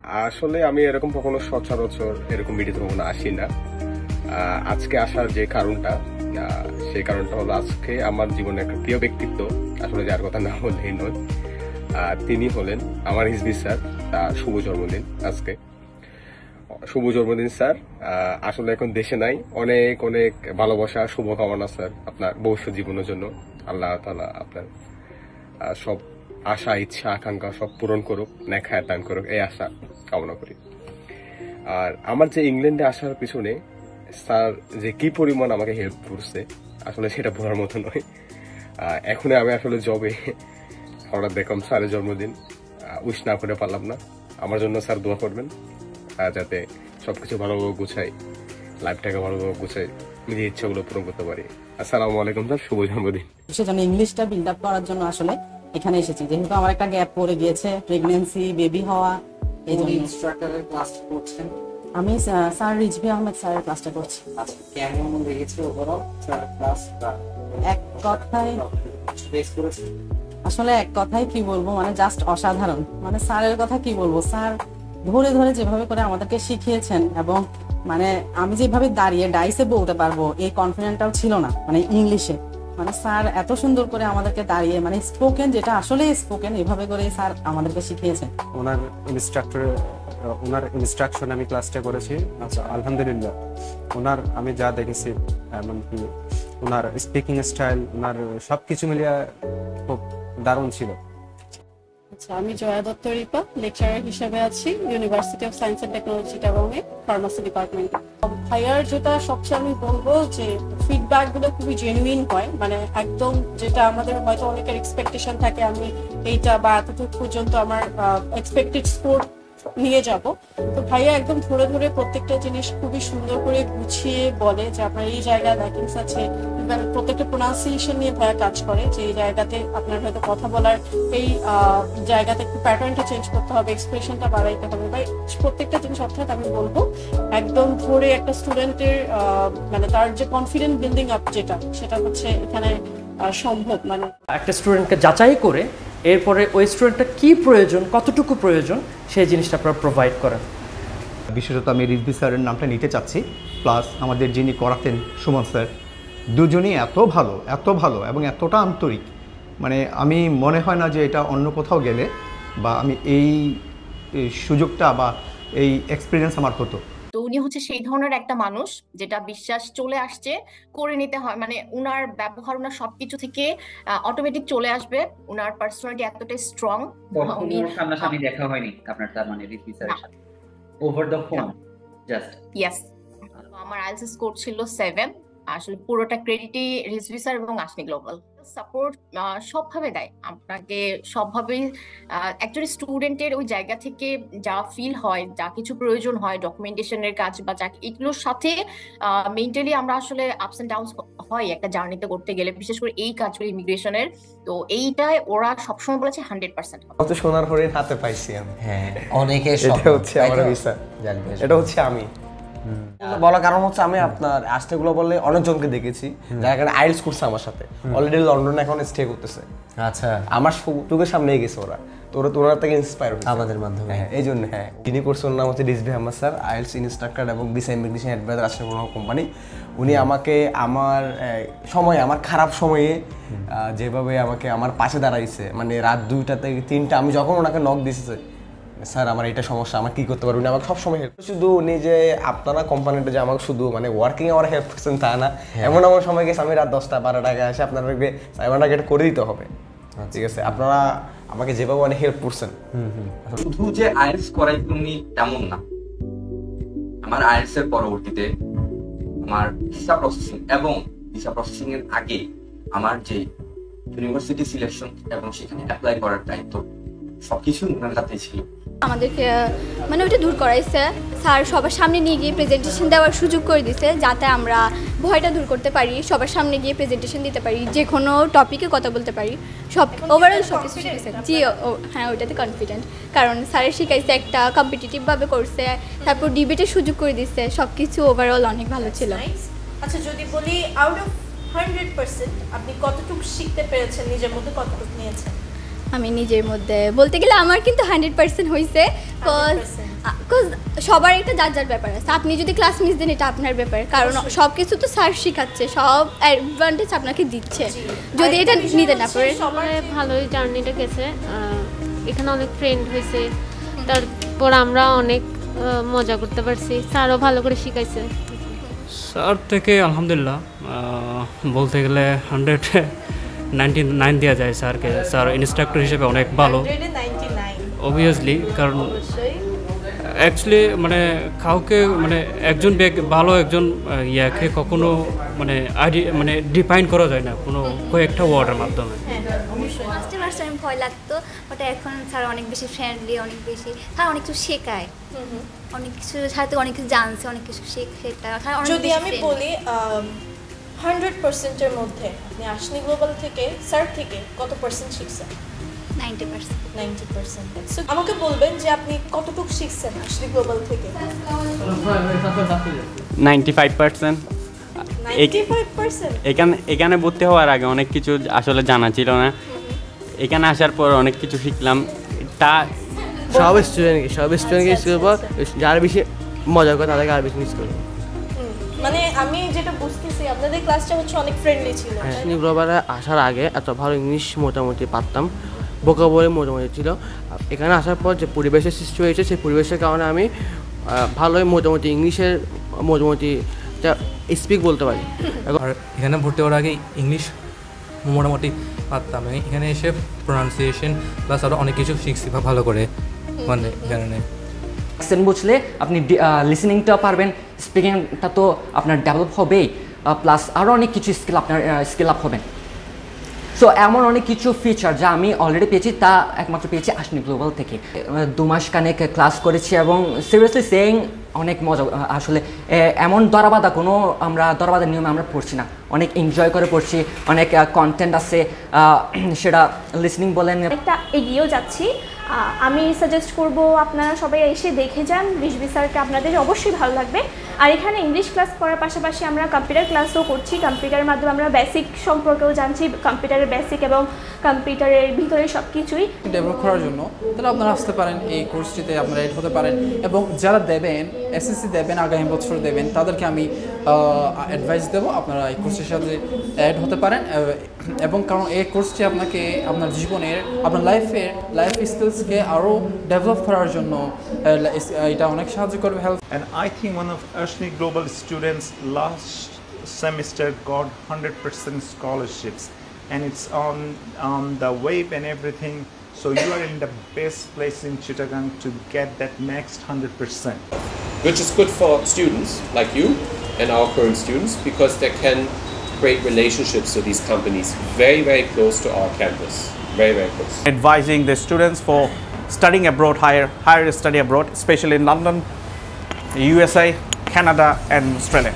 আসলে আমি এরকম কখনো সচরাচর এরকম ভিডিওতে কখনো আসি না। আজকে আসার যে কারণটা, সেই কারণটা হলো আজকে আমার জীবনে একটা প্রিয় ব্যক্তিত্ব, আসলে যার কথা না বললেই নয়, তিনি হলেন আমার হিজবি স্যার। শুভ জন্মদিন আজকে। শুভ জন্মদিন স্যার। আসলে এখন দেশে নাই। অনেক অনেক ভালোবাসা, শুভকামনা স্যার আপনার ভবিষ্যৎ জীবনের জন্য। আল্লাহ তাআলা আপনার সব আশা, ইচ্ছা, আকাঙ্ক্ষা সব পূরণ করুক, নেখায় দান করুক, এই আশা কামনা করি। আর আমার যে ইংল্যান্ডে আসার পিছনে স্যার যে কি পরিমাণ আমাকে হেল্প করছে, আসলে সেটা বলার মতো নয়। এখন আমি আসলে জবে হঠাৎ দেখলাম স্যারের জন্মদিন, উইশ না করে পারলাম না। আমার জন্য স্যার দোয়া করবেন যাতে সবকিছু ভালোভাবে গুছাই, লাইফটাকে ভালোভাবে গুছাই, নিজের ইচ্ছাগুলো পূরণ করতে পারি। আসসালামু আলাইকুম স্যার, শুভ জন্মদিন। সেজন্য ইংলিশটা বিল্ড আপ করার জন্য আসলে এখানে এসেছি, যেহেতু আমার একটা গ্যাপ পড়ে গিয়েছে, প্রেগন্যান্সি, বেবি হওয়া। এই জন্য ইনস্ট্রাক্টরের ক্লাস করছেন? আমি স্যার রিজভি আহমেদ স্যারের ক্লাসটা করছি। আচ্ছা, কেমন লেগেছে ওভারঅল স্যারের ক্লাস? এক কথায় বেস করেছে আসলে এক কথায় কি বলবো, মানে জাস্ট অসাধারণ। মানে স্যারের কথা কি বলবো, স্যার ধরে ধরে যেভাবে করে আমাদেরকে শিখিয়েছেন, এবং মানে আমি যেভাবে দাঁড়িয়ে ডাইসে বলতে পারবো এই কনফিডেন্টটাও ছিল না, মানে ইংলিশে। মানে স্যার এত সুন্দর করে আমাদেরকে দাঁড়িয়ে, মানে স্পোকেন যেটা আসলে স্পোকেন, এভাবে করে স্যার আমাদেরকে শিখিয়েছেন। ওনার ইনস্ট্রাকশন আমি ক্লাসটা করেছি। আচ্ছা, আলহামদুলিল্লাহ ওনার আমি যা দেখেছি, এমনকি ওনার স্পিকিং স্টাইল, ওনার সবকিছু মিলিয়ে খুব দারুণ ছিল। আচ্ছা, আমি জয়া দত্ত রিপা, লেকচারার হিসেবে আছি university of science and technology চিটাগংয়ে, ফার্মাসি ডিপার্টমেন্টে। ভাইয়ার যেটা সবচেয়ে আমি বলবো যে ফিডব্যাক গুলো খুবই জেনুইন হয়, মানে একদম যেটা আমাদের হয়তো অনেকের এক্সপেকটেশন থাকে আমি এইটা বা এতটুকু পর্যন্ত আমার এক্সপেক্টেড স্কোর নিয়ে যাব, তো ভাইয়া একদম ধরে ধরে প্রত্যেকটা জিনিস খুবই সুন্দর করে গুছিয়ে বলে যে আপনার এই জায়গায় ল্যাকিংস আছে। ইভেন প্রত্যেকটা প্রোনাউন্সিয়েশন নিয়ে ভাইয়া কাজ করে, যে এই জায়গাতে আপনার হয়তো কথা বলার এই জায়গাতে একটু প্যাটার্নটা চেঞ্জ করতে হবে, এক্সপ্রেশনটা বাড়াইতে হবে, বা প্রত্যেকটা জিনিস অর্থাৎ আমি বলবো একদম ধরে একটা স্টুডেন্টের মানে তার যে কনফিডেন্ট বিল্ডিং আপ যেটা, সেটা হচ্ছে এখানে সম্ভব। মানে একটা স্টুডেন্টকে যাচাই করে এরপরে ওই স্টুডেন্টটা কি প্রয়োজন, কতটুকু প্রয়োজন, সেই জিনিসটা আপনারা প্রোভাইড করেন। বিশেষত আমি রিজভি স্যারের নামটা নিতে চাচ্ছি, প্লাস আমাদের যিনি করাতেন সুমন স্যার, দুজনই এত ভালো এবং এতটা আন্তরিক, মানে আমি মনে হয় না যে এটা অন্য কোথাও গেলে বা আমি এই সুযোগটা বা এই এক্সপিরিয়েন্স আমার হতো। তো উনি হচ্ছে সেই ধরনের একটা মানুষ যেটা বিশ্বাস চলে আসছে, করে নিতে হয়, মানে উনার ব্যবহার, উনার সবকিছু থেকে অটোমেটিক চলে আসবে। উনার পার্সোনালিটি এতটাই স্ট্রং। উনি সামনাসামনি দেখা হয়নি আপনার, তার মানে রিজভি স্যারের সাথে over the phone just? Yes. আমার আইএলটিএস স্কোর ছিল 7। আসলে পুরোটা ক্রেডিটই রিজভি স্যার এবং আসনি গ্লোবাল। সাপোর্ট সবভাবে দেয় আপনাকে, সবভাবেই একজন স্টুডেন্টের ওই জায়গা থেকে যা ফিল হয়, যা কিছু প্রয়োজন হয়, ডকুমেন্টেশনের কাজ বা যা এগুলোর সাথে মেন্টালি আমরা আসলে আপস এন্ড ডাউনস হয় একটা জার্নিতে করতে গেলে, বিশেষ করে এই কাজগুলো ইমিগ্রেশনের। তো এইটায় ওরা সবসময় বলেছে 100% কত সোনার হরিণ হাতে পাইছি আমি। হ্যাঁ, অনেকে এটা হচ্ছে আমার ভিসা, এটা হচ্ছে আমি বলার কারণ হচ্ছে আমি আপনার আসতে গ্লোবালে অনেকজনকে দেখেছি যারা এখানে আইএলটিএস করছে আমার সাথে, অলরেডি লন্ডনে এখন স্টে করতেছে। আচ্ছা, আমার চোখের সামনে গেছে ওরা, তো ওরা থেকে ইন্সপায়ার হয়েছে আমাদের মাধ্যমে। হ্যাঁ, এই জন্য। হ্যাঁ, যিনি করছে ওর নাম হচ্ছে Rizvi Ahmed sir, IELTS instructor এবং ভিসা ইমিগ্রেশন অ্যাডভাইজার আসলে কোনো কোম্পানি। উনি আমাকে আমার সময়ে, আমার খারাপ সময়ে যেভাবে আমাকে আমার পাশে দাঁড়াইছে, মানে রাত 2টা থেকে 3টা আমি যখন ওনাকে নক দিয়েছে, স্যার আমার এটা সমস্যা, আমার কি করতে পারবো, উনি আমাকে সবসময় হেল্প। শুধু উনি যে আপনারা কোম্পানিটা যে আমাকে শুধু মানে ওয়ার্কিং আমার হেল্প করছেন তা না, এমন এমন সময় গেছে আমি রাত 10টা 12টায় আসে আপনারা সাইবারটাকে এটা করে দিতে হবে, ঠিক আছে? আপনারা আমাকে যেভাবে অনেক হেল্প করছেন। শুধু যে আইএলটিএস করাই উনি তেমন না, আমার আইএলটিএস এর পরবর্তীতে আমার ভিসা প্রসেসিং এবং ভিসা প্রসেসিং এর আগে আমার যে ইউনিভার্সিটি সিলেকশন এবং সেখানে অ্যাপ্লাই করার দায়িত্ব সবকিছু ওনার হাতে ছিল। আমাদেরকে মানে ওইটা দূর করাইছে স্যার, সবার সামনে নিয়ে গিয়ে প্রেজেন্টেশন দেওয়ার সুযোগ করে দিছে, যাতে আমরা ভয়টা দূর করতে পারি, সবার সামনে গিয়ে প্রেজেন্টেশন দিতে পারি, যে কোনো টপিকে কথা বলতে পারি, সব ওভারঅল সব কিছু শিখেছে। জি হ্যাঁ, ওইটাতে কনফিডেন্ট, কারণ স্যারের শিখাইছে, একটা কম্পিটিটিভভাবে করছে, তারপর ডিবেটের সুযোগ করে দিচ্ছে, সব কিছু ওভারঅল অনেক ভালো ছিল। আচ্ছা, যদি বলি আউট অফ 100% আপনি কতটুকু শিখতে পেরেছেন, নিজের মধ্যে কতটুকু নিয়েছেন? আমি নিজের মধ্যে বলতে গেলে আমার কিন্তু 100% হয়েছে, কজ সবার একটা যার যার ব্যাপার আছে। আপনি যদি ক্লাস মিস দেন এটা আপনার ব্যাপার, কারণ সব কিছু তো স্যার শেখাচ্ছে, সব অ্যাডভান্টেজ আপনাকে দিচ্ছে। যদি এটা নিতে না পারে, সবাই ভালোই জার্নিটা গেছে, এখানে অনেক ফ্রেন্ড হয়েছে, তারপর আমরা অনেক মজা করতে পারছি, স্যারও ভালো করে শিখাইছে। স্যার থেকে আলহামদুলিল্লাহ বলতে গেলে 199 দেওয়া যায় স্যারকে। স্যার ইনস্ট্রাক্টর হিসেবে অনেক ভালো অবভিয়াসলি, কারণ অ্যাকচুয়ালি মানে কাউকে মানে একজন ভালো একজন ইয়াকে কখনো মানে মানে ডিফাইন করা যায় না কোনো কয়েকটা ওয়ার্ডের মাধ্যমে। ফার্স্টে আমি ভয় লাগতো, বাট এখন স্যার অনেক বেশি ফ্রেন্ডলি, অনেক বেশি স্যার অনেক কিছু শেখায়, অনেক কিছু সাথে অনেক কিছু জানছে, অনেক কিছু শেখায়। যদি আমি বলি 100%-এর মধ্যে আপনি আশনি গ্লোবাল থেকে স্যার থেকে কত পার্সেন্ট শিখছেন? 90%। সো আমাকে বলবেন যে আপনি কতটুকু শিখছেন আশনি গ্লোবাল থেকে? 95%। এখানে ভর্তি হওয়ার আগে অনেক কিছু আসলে জানা ছিল না, এখানে আসার পর অনেক কিছু শিখলাম। তা সব স্টুডেন্টকে ইউজ করবো, যারা বেশি মজা করে তাদেরকে আর বেশি ইউজ করবো। মানে আমি যেটা বুঝতেছি আপনাদের ক্লাসটা হচ্ছে অনেক ফ্রেন্ডলি ছিল। আশনি গ্লোবালে আসার আগে এত ভালো ইংলিশ মোটামুটি পারতাম, ভোকাবুলারি মোটামুটি ছিল। এখানে আসার পর যে পরিবেশের সৃষ্টি হয়েছে, সেই পরিবেশের কারণে আমি ভালোই মোটামুটি ইংলিশের মোটামুটি স্পিক বলতে পারি। আর এখানে ভর্তি হওয়ার আগে ইংলিশ মোটামুটি পারতাম, এখানে এসে প্রোনাউন্সিয়েশন প্লাস আরও অনেক কিছু শিখছি ভালো করে, মানে কারণে অ্যাকসেন্ট বুঝলে আপনি লিসেনিংটা পারবেন, স্পিকিংটা তো আপনার ডেভেলপ হবেই, প্লাস আরও অনেক কিছু স্কিল আপ হবেন। সো এমন অনেক কিছু ফিচার যা আমি অলরেডি পেয়েছি, তা একমাত্র পেয়েছি আশনি গ্লোবাল থেকে। 2 মাস কানেক ক্লাস করেছি এবং সিরিয়াসলি সেইং অনেক মজা। আসলে এমন আমরা দরবাদা নিয়মে আমরা পড়ছি না, অনেক এনজয় করে পড়ছি, অনেক কন্টেন্ট আছে, সেটা লিসনিং বলেন। একটা এগিয়েও যাচ্ছি। আমি সাজেস্ট করব আপনারা সবাই এসে দেখে যান রিজভি স্যারকে, আপনাদের অবশ্যই ভালো লাগবে। আর এখানে ইংলিশ ক্লাস করার পাশাপাশি আমরা কম্পিউটার ক্লাসও করছি, কম্পিউটারের মাধ্যমে আমরা বেসিক সম্পর্কেও জানছি, কম্পিউটারের বেসিক এবং কম্পিউটারের ভিতরে সব কিছুই ডেভেলপ করার জন্য। তাহলে আপনারা আসতে পারেন, এই কোর্সটিতে আপনারা এড হতে পারেন। এবং যারা দেবেন এসএসসি দেবেন, আগামী বছর দেবেন, তাদেরকে আমি অ্যাডভাইস দেবো আপনারা এই কোর্সের সাথে অ্যাড হতে পারেন। এবং কারণ এই কোর্সটি আপনাকে আপনার জীবনের, আপনার লাইফ স্কিলসকে আরও ডেভেলপ করার জন্য এটা অনেক সাহায্য করবে। Help. And I think one of Ashni Global students last semester got 100% scholarships, and it's on the wave and everything. So you are in the best place in Chittagong to get that next 100%. Which is good for students like you and our current students, because they can create relationships with these companies very, very close to our campus. Very, very close. Advising the students for studying abroad, higher study abroad, especially in London, USA, Canada and Australia.